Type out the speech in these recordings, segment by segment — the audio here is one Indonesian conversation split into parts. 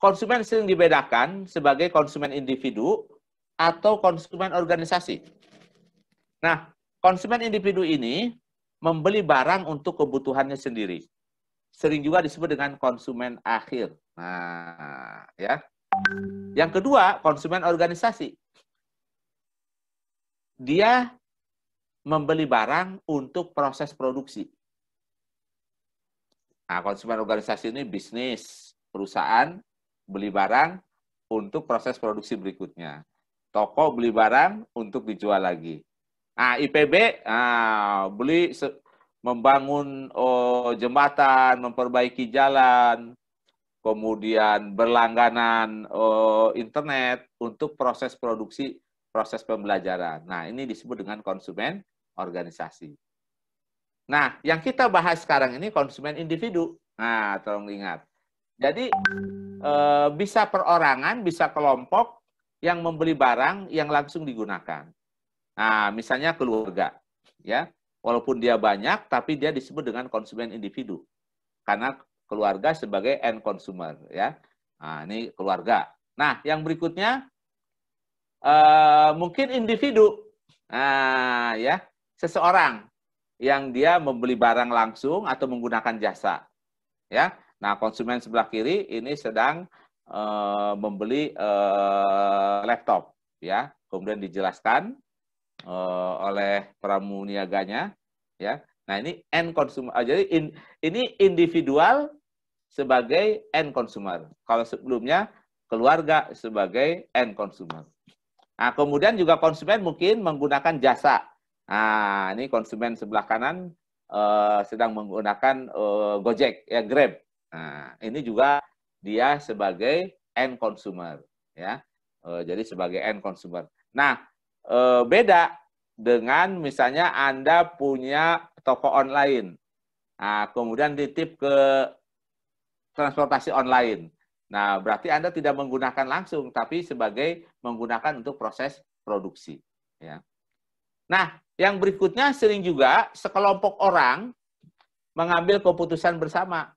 konsumen sering dibedakan sebagai konsumen individu atau konsumen organisasi. Nah, konsumen individu ini membeli barang untuk kebutuhannya sendiri. Sering juga disebut dengan konsumen akhir. Nah, ya. Yang kedua, konsumen organisasi. Dia membeli barang untuk proses produksi. Nah, konsumen organisasi ini bisnis, perusahaan beli barang untuk proses produksi berikutnya. Toko beli barang untuk dijual lagi. Nah, IPB beli membangun jembatan, memperbaiki jalan, kemudian berlangganan internet untuk proses produksi, proses pembelajaran. Nah, ini disebut dengan konsumen organisasi. Nah, yang kita bahas sekarang ini konsumen individu. Nah, tolong ingat. Jadi, bisa perorangan, bisa kelompok yang membeli barang yang langsung digunakan. Nah, misalnya keluarga. Ya, walaupun dia banyak, tapi dia disebut dengan konsumen individu. Karena keluarga sebagai end consumer. Ya. Nah, ini keluarga. Nah, yang berikutnya, mungkin individu. Nah, ya, seseorang yang dia membeli barang langsung atau menggunakan jasa. Ya. Nah, konsumen sebelah kiri ini sedang membeli laptop, ya. Kemudian dijelaskan oleh pramuniaganya, ya. Nah, ini end consumer. Jadi ini individual sebagai end consumer. Kalau sebelumnya keluarga sebagai end consumer. Nah, kemudian juga konsumen mungkin menggunakan jasa. Nah, ini konsumen sebelah kanan sedang menggunakan Gojek, ya, Grab. Nah, ini juga dia sebagai end consumer, ya. Jadi sebagai end consumer. Nah, beda dengan misalnya Anda punya toko online. Nah, kemudian titip ke transportasi online. Nah, berarti Anda tidak menggunakan langsung, tapi sebagai menggunakan untuk proses produksi. Ya. Nah, yang berikutnya sering juga sekelompok orang mengambil keputusan bersama.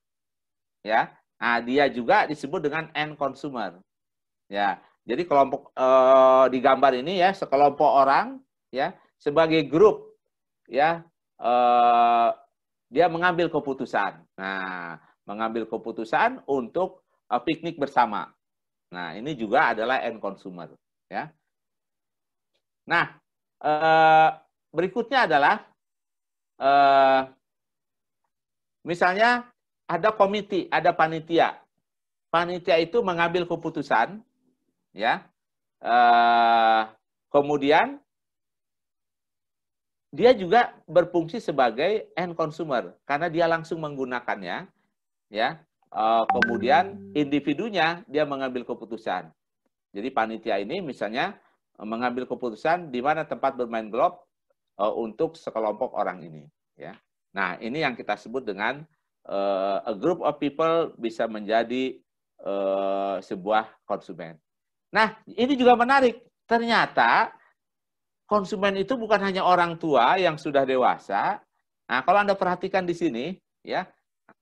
Ya, nah, dia juga disebut dengan end consumer. Ya, jadi kelompok di gambar ini ya sekelompok orang ya sebagai grup ya dia mengambil keputusan. Nah, mengambil keputusan untuk piknik bersama. Nah, ini juga adalah end consumer ya. Nah, berikutnya adalah misalnya ada komite, ada panitia. Panitia itu mengambil keputusan ya. Kemudian dia juga berfungsi sebagai end consumer karena dia langsung menggunakannya ya. Kemudian individunya dia mengambil keputusan. Jadi panitia ini misalnya mengambil keputusan di mana tempat bermain golf untuk sekelompok orang ini ya. Nah, ini yang kita sebut dengan a group of people bisa menjadi sebuah konsumen. Nah, ini juga menarik. Ternyata konsumen itu bukan hanya orang tua yang sudah dewasa. Nah, kalau Anda perhatikan di sini, ya,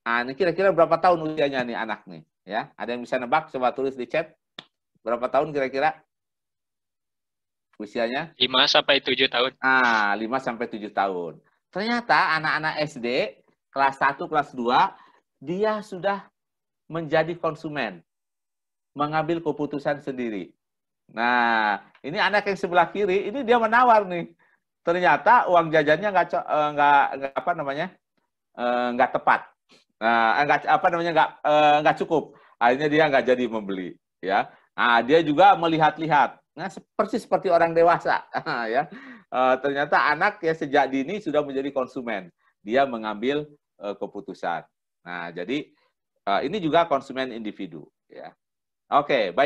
nah, ini kira-kira berapa tahun usianya nih anak nih? Ya, ada yang bisa nebak? Coba tulis di chat. Berapa tahun kira-kira usianya? 5-7 tahun. Ah, 5-7 tahun. Ternyata anak-anak SD kelas 1, kelas 2, dia sudah menjadi konsumen. Mengambil keputusan sendiri. Nah, ini anak yang sebelah kiri, ini dia menawar nih. Ternyata uang jajannya nggak tepat, nggak cukup. Akhirnya dia nggak jadi membeli, ya. Nah, dia juga melihat-lihat. Nah, persis seperti orang dewasa, ya. Ternyata anak ya sejak dini sudah menjadi konsumen. Dia mengambil keputusan. Nah, jadi ini juga konsumen individu, ya. Oke, baik.